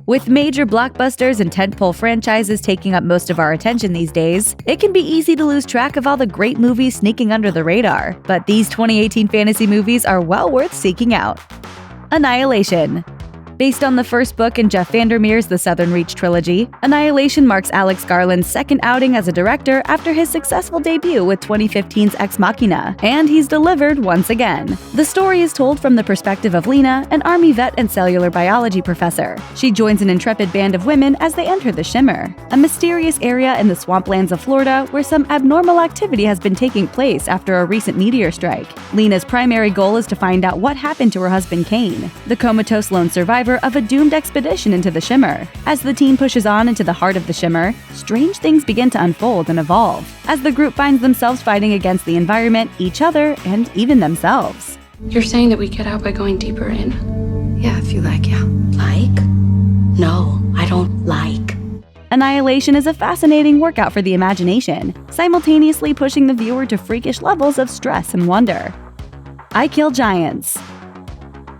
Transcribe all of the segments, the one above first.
With major blockbusters and tentpole franchises taking up most of our attention these days, it can be easy to lose track of all the great movies sneaking under the radar. But these 2018 fantasy movies are well worth seeking out. Annihilation. Based on the first book in Jeff Vandermeer's The Southern Reach trilogy, Annihilation marks Alex Garland's second outing as a director after his successful debut with 2015's Ex Machina, and he's delivered once again. The story is told from the perspective of Lena, an army vet and cellular biology professor. She joins an intrepid band of women as they enter the Shimmer, a mysterious area in the swamplands of Florida where some abnormal activity has been taking place after a recent meteor strike. Lena's primary goal is to find out what happened to her husband Kane, the comatose lone survivor of a doomed expedition into the Shimmer. As the team pushes on into the heart of the Shimmer, strange things begin to unfold and evolve, as the group finds themselves fighting against the environment, each other, and even themselves. You're saying that we get out by going deeper in? Yeah, if you like, yeah. Like? No, I don't like. Annihilation is a fascinating workout for the imagination, simultaneously pushing the viewer to freakish levels of stress and wonder. I Kill Giants.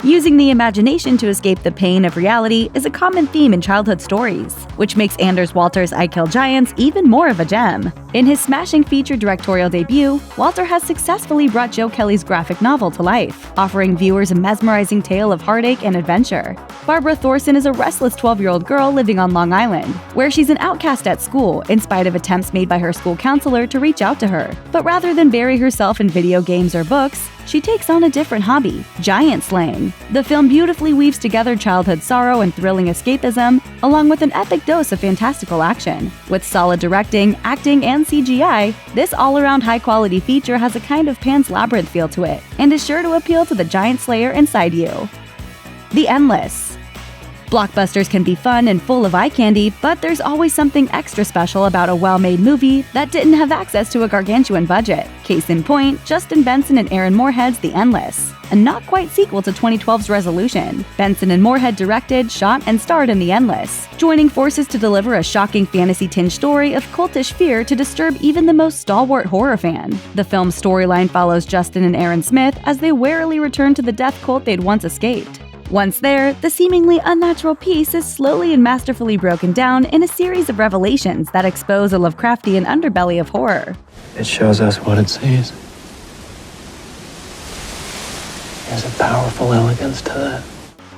Using the imagination to escape the pain of reality is a common theme in childhood stories, which makes Anders Walter's I Kill Giants even more of a gem. In his smashing feature directorial debut, Walter has successfully brought Joe Kelly's graphic novel to life, offering viewers a mesmerizing tale of heartache and adventure. Barbara Thorson is a restless 12-year-old girl living on Long Island, where she's an outcast at school in spite of attempts made by her school counselor to reach out to her. But rather than bury herself in video games or books, she takes on a different hobby, giant slaying. The film beautifully weaves together childhood sorrow and thrilling escapism, along with an epic dose of fantastical action. With solid directing, acting, and CGI, this all-around high-quality feature has a kind of Pan's Labyrinth feel to it, and is sure to appeal to the giant slayer inside you. The Endless. Blockbusters can be fun and full of eye candy, but there's always something extra special about a well-made movie that didn't have access to a gargantuan budget. Case in point, Justin Benson and Aaron Moorhead's The Endless, a not-quite sequel to 2012's Resolution. Benson and Moorhead directed, shot, and starred in The Endless, joining forces to deliver a shocking fantasy-tinged story of cultish fear to disturb even the most stalwart horror fan. The film's storyline follows Justin and Aaron Smith as they warily return to the death cult they'd once escaped. Once there, the seemingly unnatural peace is slowly and masterfully broken down in a series of revelations that expose a Lovecraftian underbelly of horror. It shows us what it sees. There's a powerful elegance to that.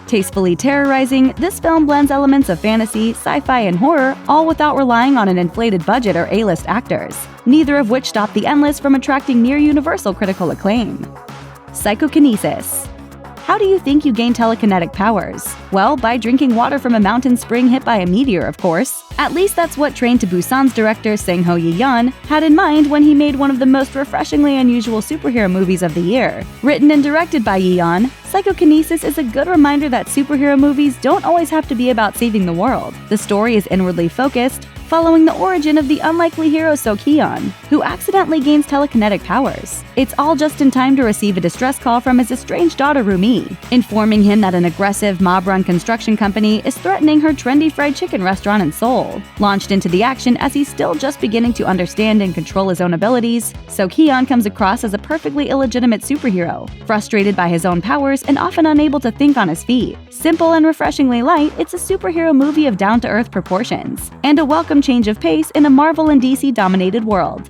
Tastefully terrorizing, this film blends elements of fantasy, sci-fi, and horror, all without relying on an inflated budget or A-list actors, neither of which stop The Endless from attracting near-universal critical acclaim. Psychokinesis. How do you think you gain telekinetic powers? Well, by drinking water from a mountain spring hit by a meteor, of course. At least that's what Train to Busan's director Sang-ho Yi-yeon had in mind when he made one of the most refreshingly unusual superhero movies of the year. Written and directed by Yi-yeon, Psychokinesis is a good reminder that superhero movies don't always have to be about saving the world. The story is inwardly focused, following the origin of the unlikely hero So-Hyun, who accidentally gains telekinetic powers. It's all just in time to receive a distress call from his estranged daughter Rumi, informing him that an aggressive mob-run construction company is threatening her trendy fried chicken restaurant in Seoul. Launched into the action as he's still just beginning to understand and control his own abilities, So-Hyun comes across as a perfectly illegitimate superhero, frustrated by his own powers and often unable to think on his feet. Simple and refreshingly light, it's a superhero movie of down-to-earth proportions, and a welcome change of pace in a Marvel and DC-dominated world.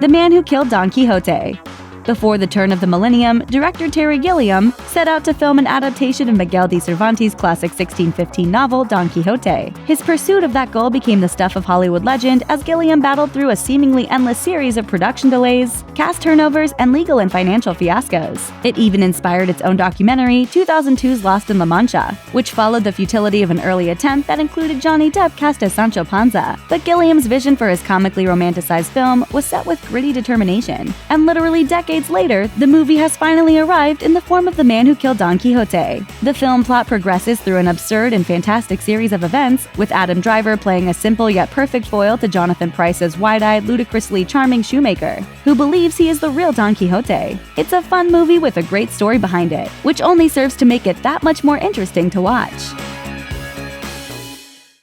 The Man Who Killed Don Quixote. Before the turn of the millennium, director Terry Gilliam set out to film an adaptation of Miguel de Cervantes' classic 1615 novel Don Quixote. His pursuit of that goal became the stuff of Hollywood legend as Gilliam battled through a seemingly endless series of production delays, cast turnovers, and legal and financial fiascos. It even inspired its own documentary, 2002's Lost in La Mancha, which followed the futility of an early attempt that included Johnny Depp cast as Sancho Panza. But Gilliam's vision for his comically romanticized film was set with gritty determination, and literally decades later, the movie has finally arrived in the form of The Man Who Killed Don Quixote. The film plot progresses through an absurd and fantastic series of events, with Adam Driver playing a simple yet perfect foil to Jonathan Pryce's wide-eyed, ludicrously charming shoemaker, who believes he is the real Don Quixote. It's a fun movie with a great story behind it, which only serves to make it that much more interesting to watch.